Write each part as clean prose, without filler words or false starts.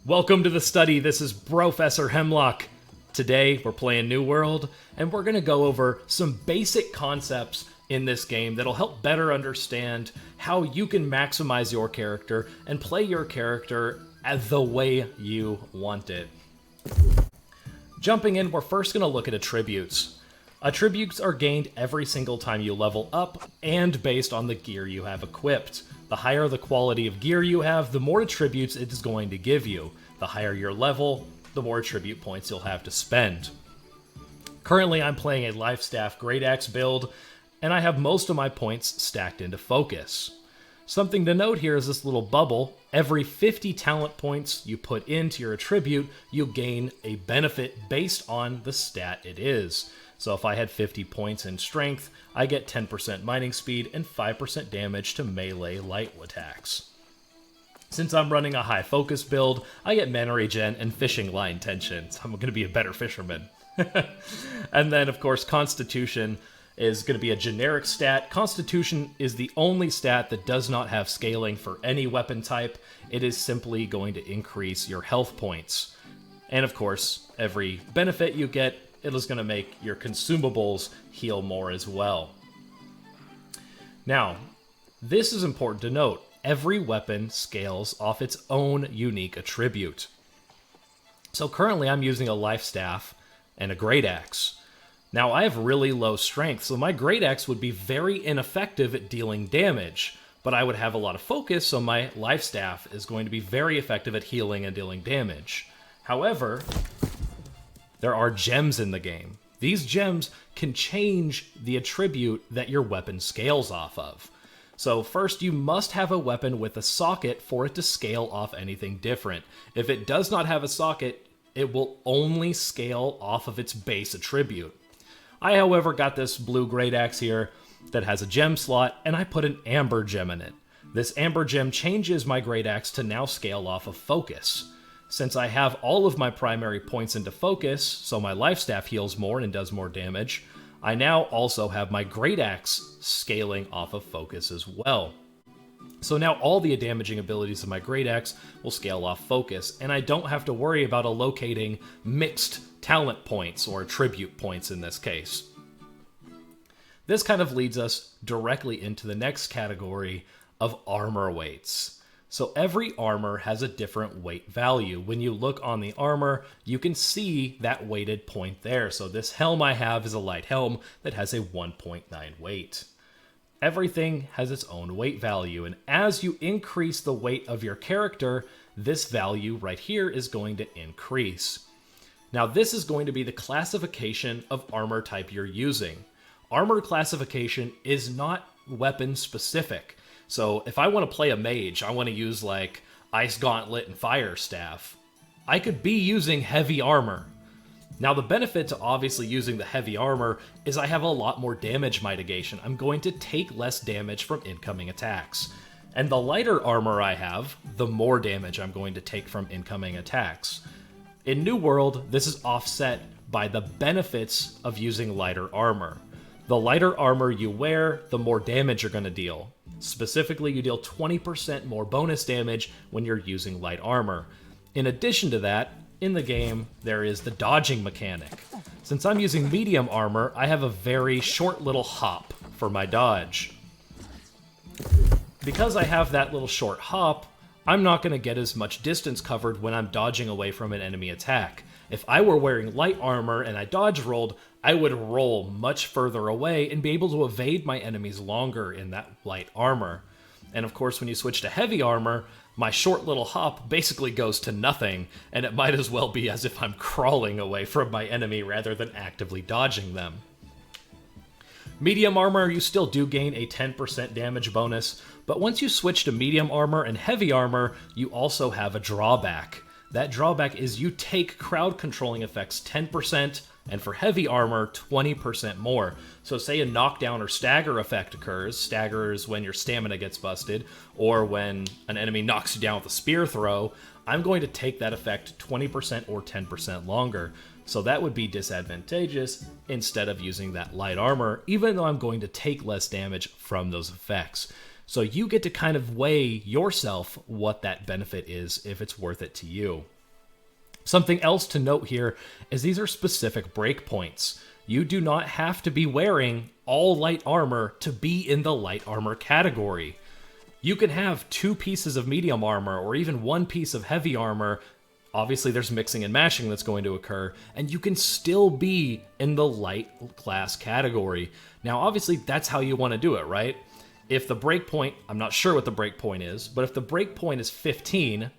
Welcome to the study. This is Professor Hemlock. Today we're playing New World, and we're going to go over some basic concepts in this game that'll help better understand how you can maximize your character and play your character as the way you want it. Jumping in, we're first going to look at attributes. Attributes are gained every single time you level up and based on the gear you have equipped. The higher the quality of gear you have, the more attributes it is going to give you. The higher your level, the more attribute points you'll have to spend. Currently, I'm playing a Lifestaff Great Axe build, and I have most of my points stacked into focus. Something to note here is this little bubble. Every 50 talent points you put into your attribute, you gain a benefit based on the stat it is. So if I had 50 points in strength, I get 10% mining speed and 5% damage to melee light attacks. Since I'm running a high focus build, I get mana regen and fishing line tension, so I'm going to be a better fisherman. And then, of course, Constitution is going to be a generic stat. Constitution is the only stat that does not have scaling for any weapon type. It is simply going to increase your health points. And of course, every benefit you get, it is going to make your consumables heal more as well. Now, this is important to note. Every weapon scales off its own unique attribute. So currently I'm using a Lifestaff and a Great Axe. Now I have really low strength, so my Great Axe would be very ineffective at dealing damage, but I would have a lot of focus, so my Lifestaff is going to be very effective at healing and dealing damage. However, there are gems in the game. These gems can change the attribute that your weapon scales off of. So first, you must have a weapon with a socket for it to scale off anything different. If it does not have a socket, it will only scale off of its base attribute. I, however, got this blue Great Axe here that has a gem slot, and I put an Amber Gem in it. This Amber Gem changes my Great Axe to now scale off of focus. Since I have all of my primary points into focus, so my Lifestaff heals more and does more damage, I now also have my Great Axe scaling off of focus as well. So now all the damaging abilities of my Great Axe will scale off focus, and I don't have to worry about allocating mixed talent points, or attribute points in this case. This kind of leads us directly into the next category of armor weights. So every armor has a different weight value. When you look on the armor, you can see that weighted point there. So this helm I have is a light helm that has a 1.9 weight. Everything has its own weight value, and as you increase the weight of your character, this value right here is going to increase. Now this is going to be the classification of armor type you're using. Armor classification is not weapon specific. So if I want to play a mage, I want to use like Ice Gauntlet and Fire Staff, I could be using heavy armor. Now the benefit to obviously using the heavy armor is I have a lot more damage mitigation. I'm going to take less damage from incoming attacks. And the lighter armor I have, the more damage I'm going to take from incoming attacks. In New World, this is offset by the benefits of using lighter armor. The lighter armor you wear, the more damage you're going to deal. Specifically, you deal 20% more bonus damage when you're using light armor. In addition to that, in the game, there is the dodging mechanic. Since I'm using medium armor, I have a very short little hop for my dodge. Because I have that little short hop, I'm not going to get as much distance covered when I'm dodging away from an enemy attack. If I were wearing light armor and I dodge rolled, I would roll much further away and be able to evade my enemies longer in that light armor. And of course, when you switch to heavy armor, my short little hop basically goes to nothing, and it might as well be as if I'm crawling away from my enemy rather than actively dodging them. Medium armor, you still do gain a 10% damage bonus, but once you switch to medium armor and heavy armor, you also have a drawback. That drawback is you take crowd controlling effects 10%, and for heavy armor, 20% more. So say a knockdown or stagger effect occurs. Stagger is when your stamina gets busted, or when an enemy knocks you down with a spear throw. I'm going to take that effect 20% or 10% longer. So that would be disadvantageous instead of using that light armor, even though I'm going to take less damage from those effects. So you get to kind of weigh yourself what that benefit is, if it's worth it to you. Something else to note here is these are specific breakpoints. You do not have to be wearing all light armor to be in the light armor category. You can have 2 pieces of medium armor or even 1 piece of heavy armor. Obviously, there's mixing and matching that's going to occur, and you can still be in the light class category. Now, obviously, that's how you want to do it, right? If the breakpoint, I'm not sure what the breakpoint is, but if the breakpoint is 15,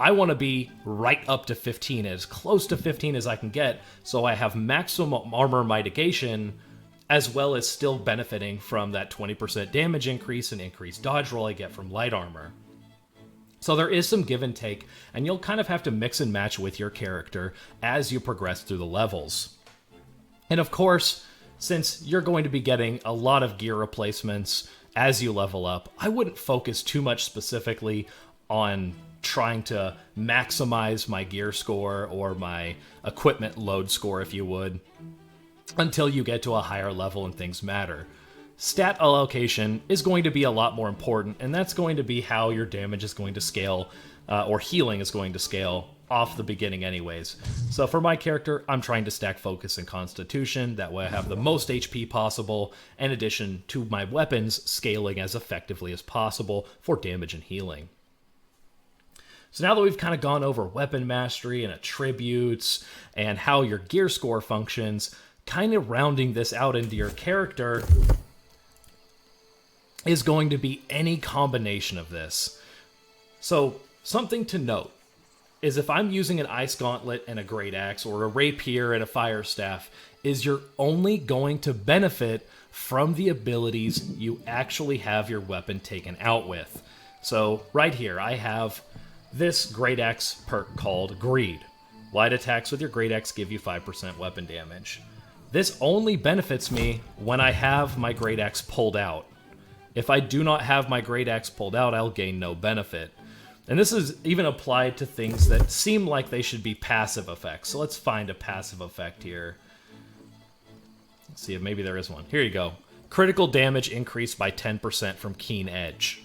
I want to be right up to 15, as close to 15 as I can get, so I have maximum armor mitigation, as well as still benefiting from that 20% damage increase and increased dodge roll I get from light armor. So there is some give and take, and you'll kind of have to mix and match with your character as you progress through the levels. And of course, since you're going to be getting a lot of gear replacements as you level up, I wouldn't focus too much specifically on trying to maximize my gear score or my equipment load score, if you would, until you get to a higher level and things matter. Stat allocation is going to be a lot more important, and that's going to be how your damage is going to scale, or healing is going to scale off the beginning anyways. So for my character, I'm trying to stack focus and constitution, that way I have the most HP possible, in addition to my weapons scaling as effectively as possible for damage and healing. So now that we've kind of gone over weapon mastery and attributes and how your gear score functions, kind of rounding this out into your character is going to be any combination of this. So something to note is if I'm using an ice gauntlet and a great axe, or a rapier and a fire staff, is you're only going to benefit from the abilities you actually have your weapon taken out with. So right here I have this great axe perk called Greed. Light attacks with your great axe give you 5% weapon damage. This only benefits me when I have my great axe pulled out. If I do not have my great axe pulled out, I'll gain no benefit. And this is even applied to things that seem like they should be passive effects. So let's find a passive effect here. Let's see if maybe there is one. Here you go. Critical damage increased by 10% from Keen Edge.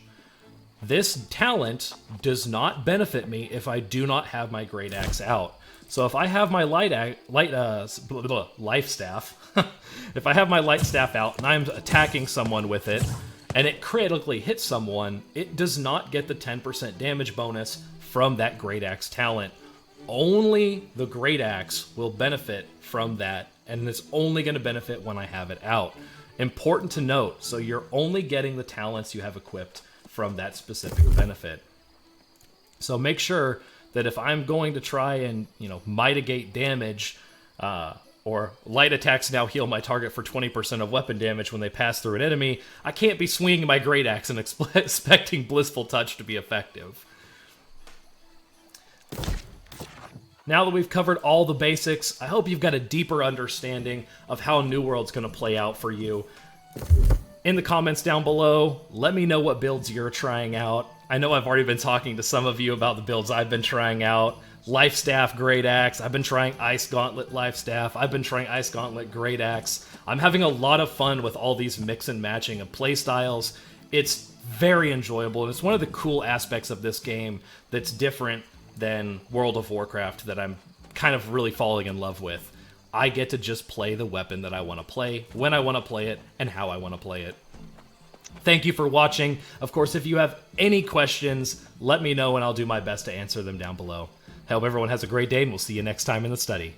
This talent does not benefit me if I do not have my great axe out. So if I have my life staff, if I have my light staff out and I'm attacking someone with it, and it critically hits someone, it does not get the 10% damage bonus from that great axe talent. Only the great axe will benefit from that, and it's only going to benefit when I have it out. Important to note, so you're only getting the talents you have equipped from that specific benefit. So make sure that if I'm going to try and, mitigate damage, or light attacks now heal my target for 20% of weapon damage when they pass through an enemy, I can't be swinging my great axe and expecting Blissful Touch to be effective. Now that we've covered all the basics, I hope you've got a deeper understanding of how New World's going to play out for you. In the comments down below, let me know what builds you're trying out. I know I've already been talking to some of you about the builds I've been trying out. Life Staff, Great Axe. I've been trying Ice Gauntlet, Life Staff. I've been trying Ice Gauntlet, Great Axe. I'm having a lot of fun with all these mix and matching of playstyles. It's very enjoyable, and it's one of the cool aspects of this game that's different than World of Warcraft that I'm kind of really falling in love with. I get to just play the weapon that I want to play, when I want to play it, and how I want to play it. Thank you for watching. Of course, if you have any questions, let me know and I'll do my best to answer them down below. I hope everyone has a great day, and we'll see you next time in the study.